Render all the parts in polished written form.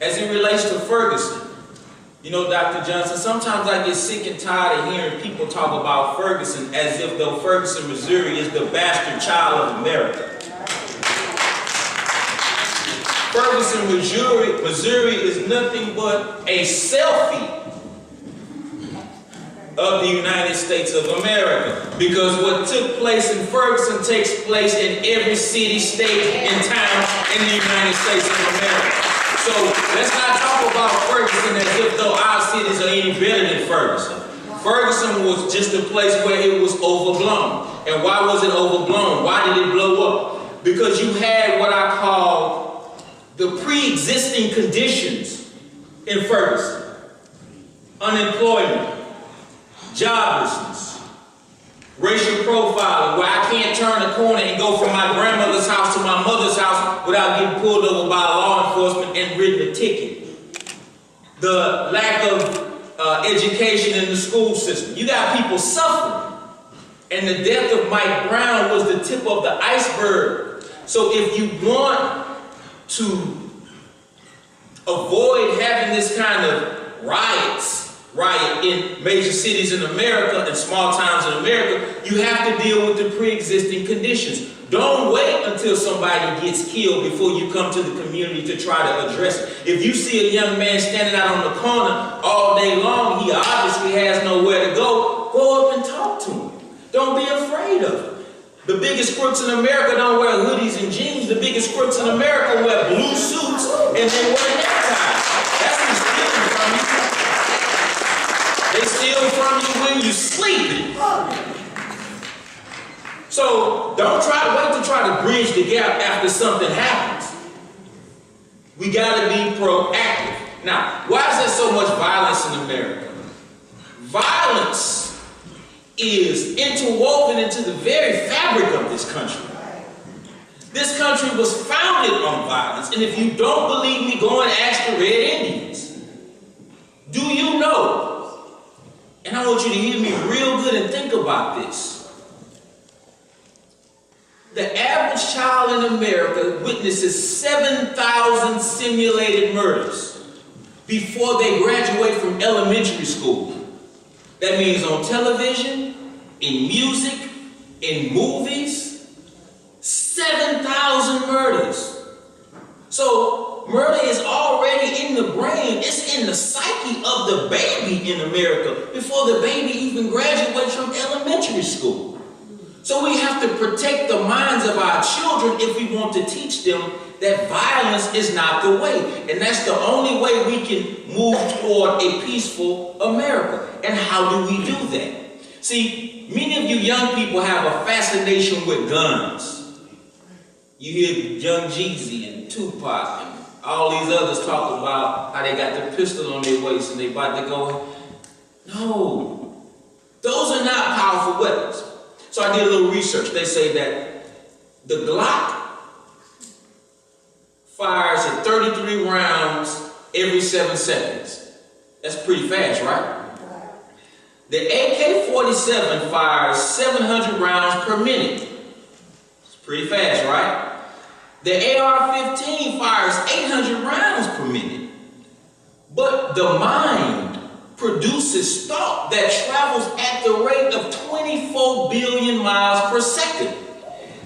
as it relates to Ferguson. You know, Dr. Johnson, sometimes I get sick and tired of hearing people talk about Ferguson as if though Ferguson, Missouri is the bastard child of America. Ferguson, Missouri is nothing but a selfie of the United States of America. Because what took place in Ferguson takes place in every city, state, and town in the United States of America. So let's not talk about Ferguson as if though our cities are any better than Ferguson. Ferguson was just a place where it was overblown. And why was it overblown? Why did it blow up? Because you had what I call the pre-existing conditions in Ferguson. Unemployment, joblessness, racial profiling, where I can't turn a corner and go from my grandmother's house to my mother's house without getting pulled over by law enforcement and written a ticket. The lack of education in the school system. You got people suffering. And the death of Mike Brown was the tip of the iceberg. So if you want to avoid having this kind of riot in major cities in America and small towns in America, you have to deal with the pre-existing conditions. Don't wait until somebody gets killed before you come to the community to try to address it. If you see a young man standing out on the corner all day long, he obviously has nowhere to go. Go up and talk to him. Don't be afraid of him. The biggest crooks in America don't wear hoodies and jeans. The biggest crooks in America wear blue suits and they wear neckties. That's who's stealing from you. They steal from you when you're sleeping. So don't wait to try to bridge the gap after something happens. We got to be proactive. Now, why is there so much violence in America? Violence is interwoven into the very fabric of this country. This country was founded on violence, and if you don't believe me, go and ask the Red Indians. Do you know? And I want you to hear me real good and think about this. The average child in America witnesses 7,000 simulated murders before they graduate from elementary school. That means on television, in music, in movies, 7,000 murders. So murder is already in the brain. It's in the psyche of the baby in America before the baby even graduates from elementary school. So we have to protect the minds of our children if we want to teach them that violence is not the way. And that's the only way we can move toward a peaceful America. And how do we do that? See, many of you young people have a fascination with guns. You hear Young Jeezy and Tupac and all these others talk about how they got the pistol on their waist and they about to go. No, those are not powerful weapons. So I did a little research. They say that the Glock fires at 33 rounds every 7 seconds. That's pretty fast, right? The AK-47 fires 700 rounds per minute. It's pretty fast, right? The AR-15 fires 800 rounds per minute. But the mind produces thought that travels at the rate of 24 billion miles per second.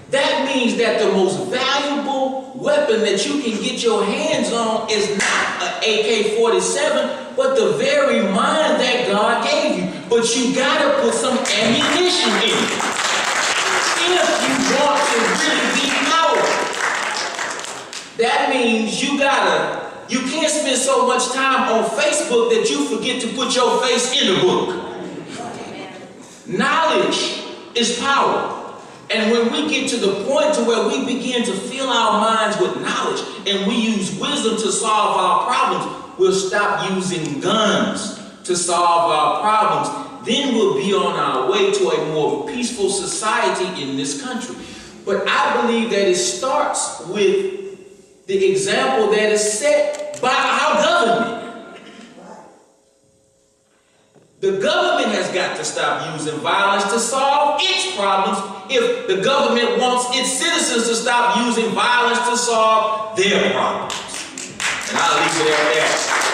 That means that the most valuable weapon that you can get your hands on is not an AK-47, but the very mind that God gave you. But you gotta put some ammunition in it if you want to really be powerful. That means you can't spend so much time on Facebook that you forget to put your face in the book. Knowledge is power. And when we get to the point to where we begin to fill our minds with knowledge and we use wisdom to solve our problems, we'll stop using guns to solve our problems. Then we'll be on our way to a more peaceful society in this country. But I believe that it starts with the example that is set by our government. The government has got to stop using violence to solve its problems if the government wants its citizens to stop using violence to solve their problems. And And I'll leave it at that.